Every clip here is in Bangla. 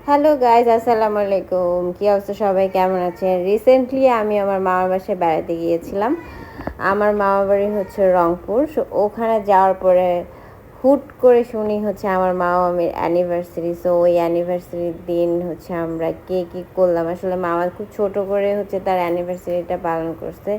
হ্যালো গাইজ, আসসালামু আলাইকুম। কী অবস্থা, সবাই কেমন আছেন? রিসেন্টলি আমি আমার মামার বাসায় বেড়াতে গিয়েছিলাম। আমার মামার বাড়ি হচ্ছে রংপুর। ওখানে যাওয়ার পরে হুট করে শুনি হচ্ছে আমার মামা মামির অ্যানিভার্সারি। সো ওই অ্যানিভার্সারির দিন হচ্ছে আমরা কে কী করলাম, আসলে মামা খুব ছোট করে হচ্ছে তার অ্যানিভার্সারিটা পালন করছে।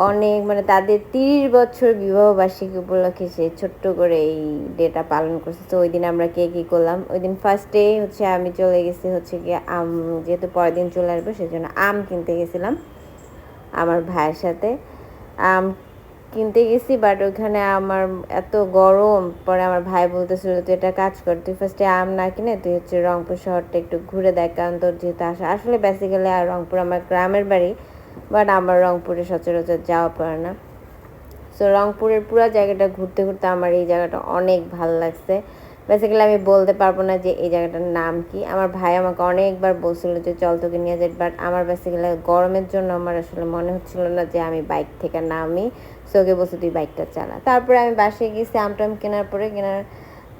অনেক মানে তাদের 30 বছর বিবাহবার্ষিকী উপলক্ষে সে ছোট্ট করে এই ডেটা পালন করছে। তো ওই দিন আমরা কে কী করলাম, ওই দিন ফার্স্টে হচ্ছে আমি চলে গেছি হচ্ছে গিয়ে যেহেতু পরের দিন চলে আসবো সেজন্য আম কিনতে গেছিলাম আমার ভাইয়ের সাথে। আম কিনতে গেছি, বাট ওইখানে আমার এত গরম, পরে আমার ভাই বলতেছিল তুই একটা কাজ কর, তুই ফার্স্টে আম না কিনে তুই হচ্ছে রংপুর শহরটা একটু ঘুরে দেখ, কারণ তোর যেহেতু আসলে বেসিক্যালি আর রংপুর আমার গ্রামের বাড়ি, বাট আমার রংপুরে সচরাচর যাওয়া পড়ে না। সো রংপুরের পুরো জায়গাটা ঘুরতে ঘুরতে আমার এই জায়গাটা অনেক ভালো লাগছে। বেসিক্যালি আমি বলতে পারবো না যে এই জায়গাটার নাম কি। আমার ভাই আমাকে অনেকবার বলছিল যে চল তোকে নিয়ে যাই, বাট আমার বেসিক্যালি গরমের জন্য আমার আসলে মনে হচ্ছিল না যে আমি বাইক থেকে নামি। সো ওকে বলছি তুই বাইকটা চালা। তারপরে আমি বাসায় গেছি আমটাম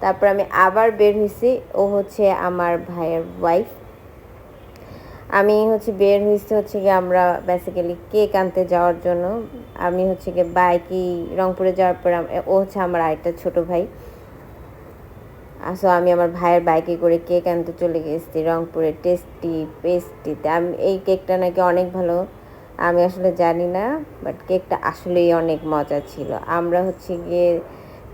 তারপর আমি আবার বের হয়েছি। ও হচ্ছে আমার ভাইয়ের ওয়াইফ। আমি হচ্ছে বের হয়েছি হচ্ছে গিয়ে আমরা বেসিক্যালি কেক আনতে যাওয়ার জন্য। আমি হচ্ছে গিয়ে বাইকেই রংপুরে যাওয়ার পর ও হচ্ছে আমার আরেকটা ছোটো ভাই। সো আমি আমার ভাইয়ের বাইকে করে কেক আনতে চলে গেছি রংপুরে পেস্ট্রিতে। আমি এই কেকটা নাকি অনেক ভালো, আমি আসলে জানি না, বাট কেকটা আসলেই অনেক মজা ছিল। আমরা হচ্ছে গিয়ে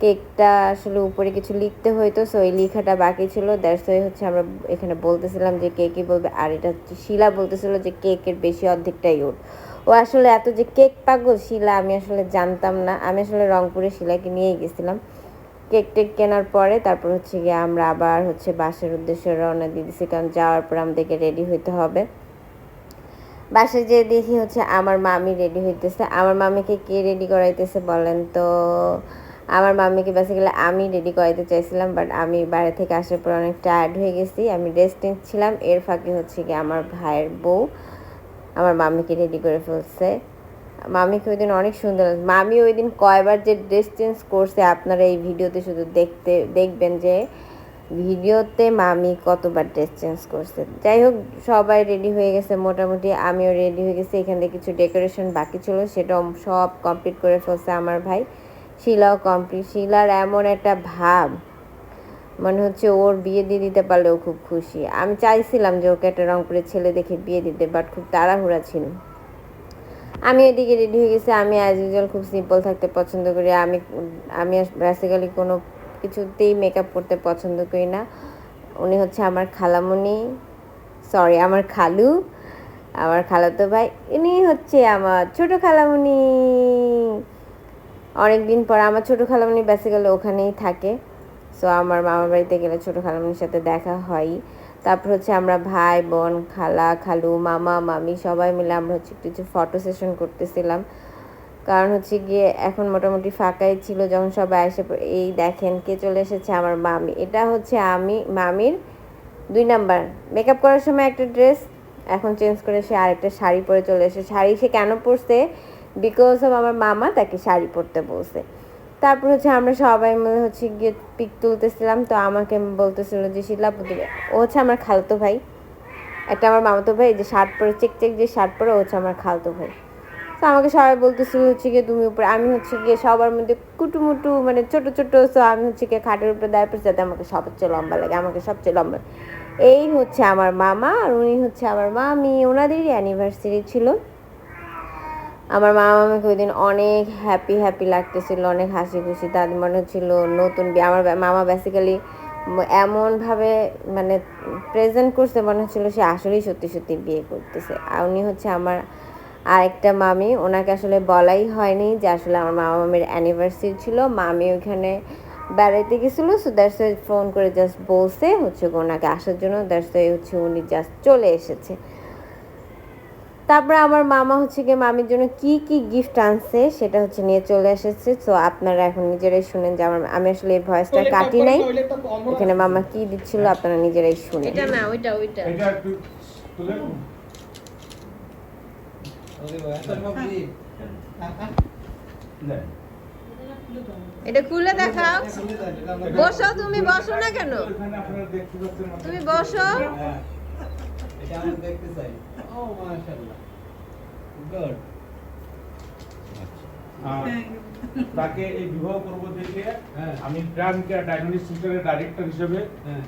কেকটা আসলে উপরে কিছু লিখতে হইতো, সো এই লেখাটা বাকি ছিল। দ্যাটস ওয়াই হচ্ছে আমরা এখানে বলতেছিলাম যে কেকই বলবে, আর এটা হচ্ছে শিলা বলতেছিল যে কেকের বেশি অর্ধেকটাই ওর। ও আসলে এত যে কেক পাগল শিলা আমি আসলে জানতাম না। আমি আসলে রংপুরে শিলাকে নিয়েই গেছিলাম। কেক টেক কেনার পরে তারপর হচ্ছে গিয়ে আমরা আবার হচ্ছে বাসার উদ্দেশ্যে রওনা দিয়ে দিছি, কারণ যাওয়ার পর আমাদেরকে রেডি হইতে হবে। বাসায় যেয়ে দেখি হচ্ছে আমার মামি রেডি হইতেছে। আমার মামিকে কে রেডি করাইতেছে বলেন তো? আমার মামিকে বেসিক্যালি আমি রেডি করাইতে চাইছিলাম, বাট আমি বাইরে থেকে আসার পর অনেক টায়ার্ড হয়ে গেছি, আমি রেস্ট নিচ্ছিলাম। এর ফাঁকে হচ্ছে গিয়ে আমার ভাইয়ের বউ আমার মামিকে রেডি করে ফেলছে। মামিকে ওই দিন অনেক সুন্দর লাগছে। মামি ওই দিন কয়বার যে ড্রেস চেঞ্জ করছে আপনারা এই ভিডিওতে শুধু দেখবেন যে ভিডিওতে মামি কতবার ড্রেস চেঞ্জ করছে। যাই হোক, সবাই রেডি হয়ে গেছে মোটামুটি, আমিও রেডি হয়ে গেছি। এখান থেকে কিছু ডেকোরেশন বাকি ছিল, সেটাও সব কমপ্লিট করে ফেলছে আমার ভাই। শিলাও কমপ্লিট। শিলার এমন একটা ভাব, মনে হচ্ছে ওর বিয়ে দিয়ে দিতে পারলেও খুব খুশি। আমি চাইছিলাম যে ওকে একটা রংপুরের ছেলে দেখে বিয়ে দিতে, বাট খুব তাড়াহুড়া ছিল। আমি এদিকে রেডি হয়ে গেছি। আমি অ্যাজ ইউজুয়াল খুব সিম্পল থাকতে পছন্দ করি। আমি বেসিক্যালি কোনো কিছুতেই মেকআপ করতে পছন্দ করি না। উনি হচ্ছে আমার খালামণি, সরি আমার খালু, আমার খালাতো ভাই। ইনি হচ্ছে আমার ছোটো খালামণি। অনেক দিন পর আমার ছোটো খালামণি বেসিক্যালি ওখানেই থাকে। সো আমার মামার বাড়িতে গেলে ছোটো খালামণির সাথে দেখা হয়। তারপর হচ্ছে আমরা ভাই বোন খালা খালু মামা মামি সবাই মিলে আমরা হচ্ছে কিছু ফটো সেশন করতেছিলাম, কারণ হচ্ছে গিয়ে এখন মোটামুটি ফাঁকাই ছিল যখন সবাই এসে এই দেখেন কে চলে এসেছে, আমার মামি। এটা হচ্ছে আমি মামির 2 নাম্বার। মেকআপ করার সময় একটা ড্রেস, এখন চেঞ্জ করে সে আরেকটা শাড়ি পরে চলে এসে। শাড়ি সে কেন পরছে? বিকজ অফ আমার মামা তাকে শাড়ি পরতে বলছে। তারপর হচ্ছে আমরা সবাই মিলে হচ্ছে গিয়ে পিক তুলতেছিলাম। তো আমাকে বলতেছিল যে শিলা দেবে, ও হচ্ছে আমার খালতো ভাই। একটা আমার মামাতো ভাই যে শার্ট পরে চেক যে শার্ট পরে, ও হচ্ছে আমার খালতো ভাই। তো আমাকে সবাই বলতেছিল হচ্ছে গিয়ে তুমি উপরে, আমি হচ্ছে গিয়ে সবার মধ্যে কুটুমুটু মানে ছোট ছোট। সো আমি হচ্ছে গিয়ে খাটের উপরে দাঁড়িয়ে পড়ছি যাতে আমাকে সবচেয়ে লম্বা লাগে, আমাকে সবচেয়ে লম্বা। এই হচ্ছে আমার মামা আর উনি হচ্ছে আমার মামি। ওনাদেরই অ্যানিভার্সারি ছিল। আমার মামা মামিকে ওই দিন অনেক হ্যাপি হ্যাপি লাগতেছিল, অনেক হাসি খুশি। তাদের মনে হচ্ছিল নতুন বিয়ে। আমার মামা বেসিক্যালি এমনভাবে মানে প্রেজেন্ট করছে মনে হচ্ছিল সে আসলেই সত্যি সত্যি বিয়ে করতেছে। আর উনি হচ্ছে আমার আরেকটা মামি। ওনাকে আসলে বলাই হয়নি যে আসলে আমার মামা মামির অ্যানিভার্সারি ছিল। মামি ওইখানে বেড়াইতে গেছিলো, সো দ্যাটস ওয়াই ফোন করে জাস্ট বলছে হচ্ছে ওনাকে আসার জন্য। দ্যাটস ওয়াই হচ্ছে উনি জাস্ট চলে এসেছে। তারপরে আমার মামা হচ্ছে গিয়ে মামির জন্য কি কি গিফট আনছে সেটা হচ্ছে নিয়ে চলে এসেছে। তো আপনারা এখন নিজেরাই শুনেন যে আমি আসলে এই ভয়েসটা কাটি নাই, এখানে মামা কি দিচ্ছিল আপনারা নিজেরাই শুনেন। এটা না, ওইটা ওইটা এটা একটু তুলে এটা খুলে দেখাও। বসো, তুমি বসো না কেন? তুমি বসো। এটা আমরা দেখতে চাই। ও মাশাআল্লাহ, গুড। তাকে এই বিবাহ করব দেখে আমি প্রাণ কেয়ার ডায়াগনস্টিক সেন্টারের ডাইরেক্টর হিসেবে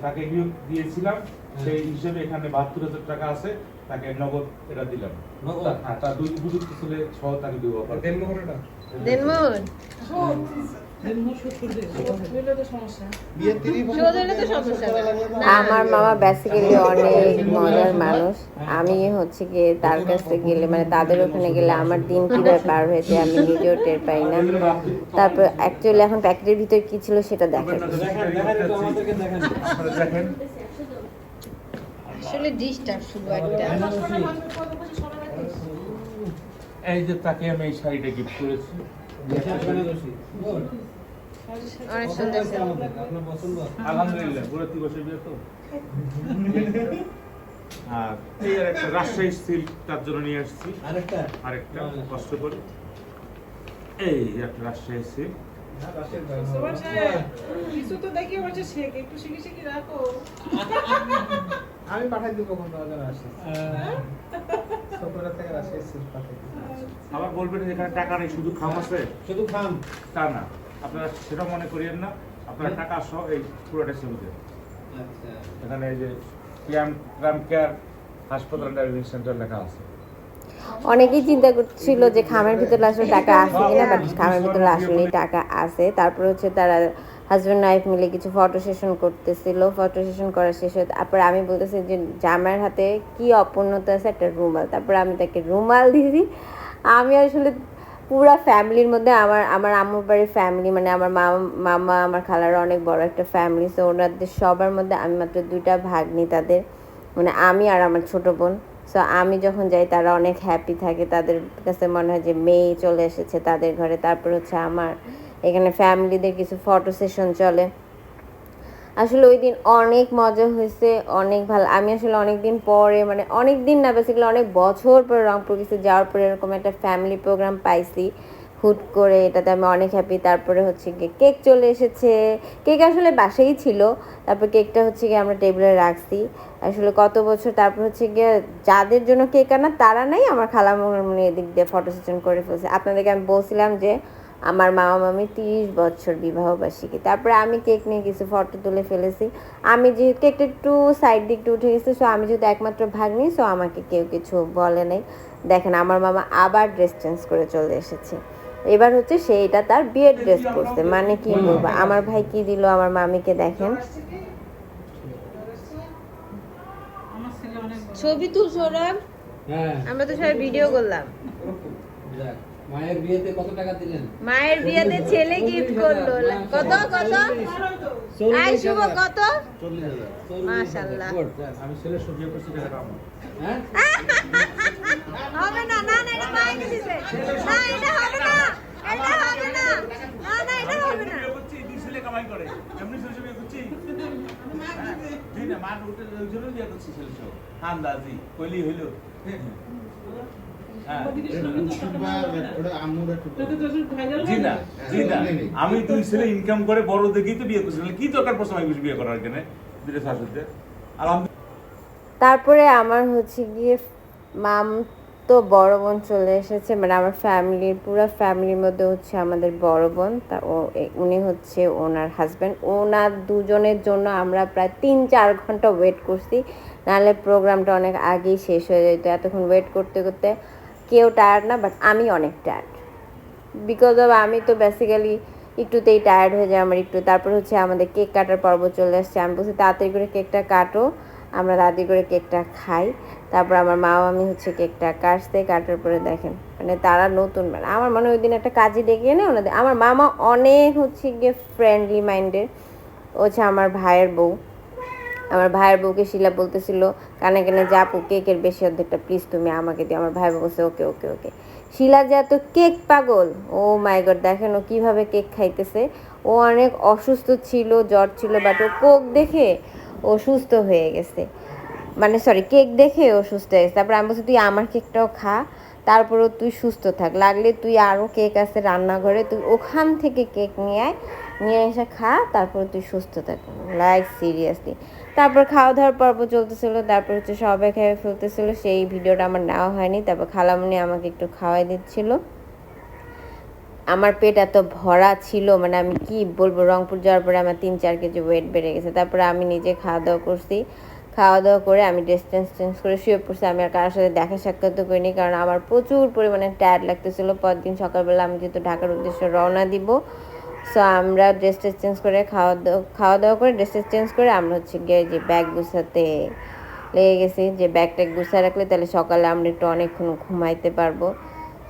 তাকে নিয়োগ দিয়েছিলাম। সেই হিসেবে এখানে ৭২,০০০ টাকা আছে, তাকে নগদ এটা দিলাম। হ্যাঁ, তার দুই উপযুক্ত ছেলে সহ তাকে বিবাহ করব। দেনমোহরটা দেনমোহর আমার মামা বেসিক্যালি অনেক মজার মানুষ। আমি হচ্ছে গিয়ে তার কাছে গেলে মানে তাদের ওখানে গেলে আমার দিন কিভাবে পার হয়েছে আমি নিজেও টের পাই না। তারপর অ্যাকচুয়ালি এখন প্যাকেটের ভিতরে কি ছিল সেটা দেখেন। আসলে ডিশটা শুধু একটা এই যে তাকে আমি এই শাড়িটা গিফট করেছি। অনেক সুন্দর। আলহামদুলিল্লাহ, পুরো ৩ বছর বিয়ে তো। আর এই আর একটা রাজশাহী সিল্ক তার জন্য নিয়ে আসছি, আরেকটা কষ্ট করে। এই একটা রাজশাহী সিল্ক। কিছু তো দেখি বলছে শেখ, একটু শিখে শিখে রাখো। আমি পাঠাই দিব কোন বাজার আসে। ছোটরা থেকে আসে সিল পাঠাই দিব। আবার বলবেন এখানে টাকা নেই, শুধু খাম আছে। শুধু খাম তা না, আপনারা সেটা মনে করিয়েন না। আপনারা টাকা সহ এই পুরোটা ছবি দেন। আচ্ছা, এখানে এই যে প্রাণ কেয়ার হাসপাতাল ডায়াগনস্টিক সেন্টার লেখা আছে। অনেকেই চিন্তা করছিল যে খামের ভিতরে আসলে টাকা আছে কিনা, বাট খামের ভিতরে আসলেই টাকা আছে। তারপর হচ্ছে তারা হাজব্যান্ড ওয়াইফ মিলে কিছু ফটো সেশন করতেছিল। ফটো সেশন করা শেষ হয়ে তারপর আমি বলতেছি যে জামাইয়ের হাতে কি অপূর্ণতা আছে, একটা রুমাল। তারপর আমি তাকে রুমাল দিয়েছি। আমি আসলে পুরা ফ্যামিলির মধ্যে আমার আম্মুর বাড়ির ফ্যামিলি মানে আমার মামা আমার খালারা অনেক বড় একটা ফ্যামিলি। সো ওনাদের সবার মধ্যে আমি মাত্র 2টা ভাগ্নি তাদের, মানে আমি আর আমার ছোট বোন। সো আমি যখন যাই তারা অনেক হ্যাপি থাকে, তাদের কাছে মনে হয় যে মেয়ে চলে এসেছে তাদের ঘরে। তারপর হচ্ছে আমার এখানে ফ্যামিলিদের কিছু ফটো সেশন চলে। আসলে ওই দিন অনেক মজা হয়েছে, অনেক ভালো। আমি আসলে অনেক দিন পরে মানে অনেক দিন না বেসিক্যালি অনেক বছর পরে রংপুর গেছি, যাওয়ার পরে এরকম একটা ফ্যামিলি প্রোগ্রাম পাইছি হুট করে, এটাতে আমি অনেক হ্যাপি। তারপরে হচ্ছে গিয়ে কেক চলে এসেছে। কেক আসলে বাসায়ই ছিল, তারপর কেকটা হচ্ছে গিয়ে আমরা টেবিলে রাখছি। আসলে কত বছর তারপর হচ্ছে গিয়ে যাদের জন্য কেক আনা তারা নাই, আমার খালামণি এদিক দিয়ে ফটো সেশন করে ফেলছে। আপনাদেরকে আমি বলছিলাম যে আমার মামা মামি 30 বছর বিবাহবার্ষিকী। তারপরে আমি কেক নিয়ে কিছু ফটো তুলে ফেলেছি। আমি যেহেতু কেকটা একটু সাইড দিক একটু উঠে গেছে, সো আমি যেহেতু একমাত্র ভাগ্নি, সো আমাকে কেউ কিছু বলে নাই। দেখেন আমার মামা আবার ড্রেস চেঞ্জ করে চলে এসেছে। এবার হচ্ছে সেইটা তার বিয়ের ড্রেস পরছে, মানে কি বলবো। আমার ভাই কি দিল আমার মামিকে দেখেন। ছবি তুলছো ওরা? হ্যাঁ, আমরা তো সবাই ভিডিও করলাম। মায়ের বিয়েতে কত টাকা দিলেন? মায়ের বিয়েতে ছেলে গিফট করলো। কত কত? আই শুভ কত? 40,000। মাশাআল্লাহ। আমি ছেলে সবজি করছি টাকা আমার। হ্যাঁ, হবে না, না না এটা মাইকে দিছে। না এটা হবে না, এটা হবে না, না না এটা হবে না। দুই ছেলে কামাই করে, এমনি ছেলে বিয়ে করছি। জি না, মা উঠে জন্য বিয়ে করছি ছেলে সব। আন্দাজি কইলি হইলো। জি না, আমি 2 ছেলে ইনকাম করে বড় দেখেই তো বিয়ে করছি। কি দরকার পড়ছে আমি বিয়ে করার জন্য দিলে শাশুড়িতে। তারপরে আমার হচ্ছে গিয়ে মাম তো বড় বোন চলে এসেছে, মানে আমার ফ্যামিলির পুরো ফ্যামিলির মধ্যে হচ্ছে আমাদের বড় বোন, তা উনি হচ্ছে ওনার হাজব্যান্ড। ওনার দুজনের জন্য আমরা প্রায় 3-4 ঘন্টা ওয়েট করছি, নাহলে প্রোগ্রামটা অনেক আগেই শেষ হয়ে যেত। এতক্ষণ ওয়েট করতে করতে কেউ টায়ার্ড না, বাট আমি অনেক টায়ার্ড বিকজ অফ আমি তো বেসিক্যালি একটুতেই টায়ার্ড হয়ে যায় আমার একটু। তারপর হচ্ছে আমাদের কেক কাটার পর্ব চলে আসছে। আমি বলছি তাড়াতাড়ি করে কেকটা কাটো, আমরা তাড়াতাড়ি করে কেকটা খাই। তারপর আমার মা আমি হচ্ছে কেকটা কাটতে, কাটার পরে দেখেন মানে তারা নতুন, মানে আমার মনে হয় ওই দিন একটা কাজে ডেকে এনে ওনাদের। আমার মামা অনেক হচ্ছে গিয়ে ফ্রেন্ডলি মাইন্ডের। হচ্ছে আমার ভাইয়ের বউ, আমার ভাইয়ের বউকে শিলা বলতেছিল কানে কানে যে আপু কেকের বেশি অর্ধেকটা প্লিজ তুমি আমাকে দিও। আমার ভাই বলছে ওকে ওকে ওকে। শিলা যে এত কেক পাগল, ও মাই গড, দেখেন ও কীভাবে কেক খাইতেছে। ও অনেক অসুস্থ ছিল, জ্বর ছিল, বাট ও কোক দেখে ও সুস্থ হয়ে গেছে, মানে সরি কেক দেখে ও সুস্থ হয়ে গেছে। তারপর আমি বলছি তুই আমার কেকটাও খা। তারপরেও তুই সুস্থ থাক, লাগলে তুই আরও কেক আছে রান্নাঘরে, তুই ওখান থেকে কেক নিয়ে এসে খা, তারপরে তুই সুস্থ থাক। Like seriously. তারপর খাওয়া দাওয়ার পর্ব চলতেছিল, তারপর হচ্ছে সবাই খেয়ে ফেলতেছিল, সেই ভিডিওটা আমার নেওয়া হয়নি। তারপর খালামুনি আমাকে একটু খাওয়াই দিচ্ছিল। আমার পেট এত ভরা ছিল, মানে আমি কি বলবো, রংপুর যাওয়ার পরে আমার 3-4 কেজি ওয়েট বেড়ে গেছে। তারপরে আমি নিজে খাওয়া দাওয়া করছি, খাওয়া দাওয়া করে আমি ড্রেস চেঞ্জ করে শুয়ে পড়ছি। আমি আর কারোর সাথে দেখা সাক্ষাৎ করিনি, কারণ আমার প্রচুর পরিমাণে টায়ার্ড লাগতেছিল। পরদিন সকালবেলা আমি যেহেতু ঢাকার উদ্দেশ্যে রওনা দিব, সো আমরা ড্রেস চেঞ্জ করে খাওয়া দাওয়া করে ড্রেস চেঞ্জ করে আমরা হচ্ছে গিয়ে যে ব্যাগ গুছাতে লেগে গেছি, যে ব্যাগ ট্যাগ গুছায় রাখলে তাহলে সকালে আমরা একটু অনেকক্ষণ ঘুমাইতে পারবো।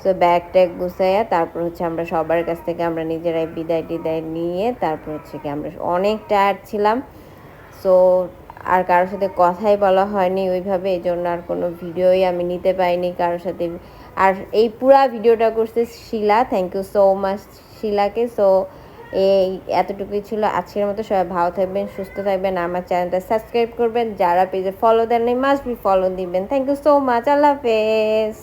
সো ব্যাগ ট্যাগ গুছাইয়া তারপর হচ্ছে আমরা সবার কাছ থেকে আমরা নিজেরাই বিদায় টিদায় নিয়ে তারপর হচ্ছে কি আমরা অনেক টায়ার্ড ছিলাম। সো আর কারোর সাথে কথাই বলা হয়নি ওইভাবে, এই জন্য আর কোনো ভিডিওই আমি নিতে পাইনি কারোর সাথে। আর এই পুরা ভিডিওটা করছে Sheela, thank you so much শিলাকে। সো এই এতটুকুই ছিল আজকের মতো। সবাই ভালো থাকবেন, সুস্থ থাকবেন, আমার চ্যানেলটা সাবস্ক্রাইব করবেন, যারা পেজে ফলো দেন নাই মাস্ট বি ফলো দিবেন। থ্যাংক ইউ সো মাচ, আল্লাহ হাফেজ।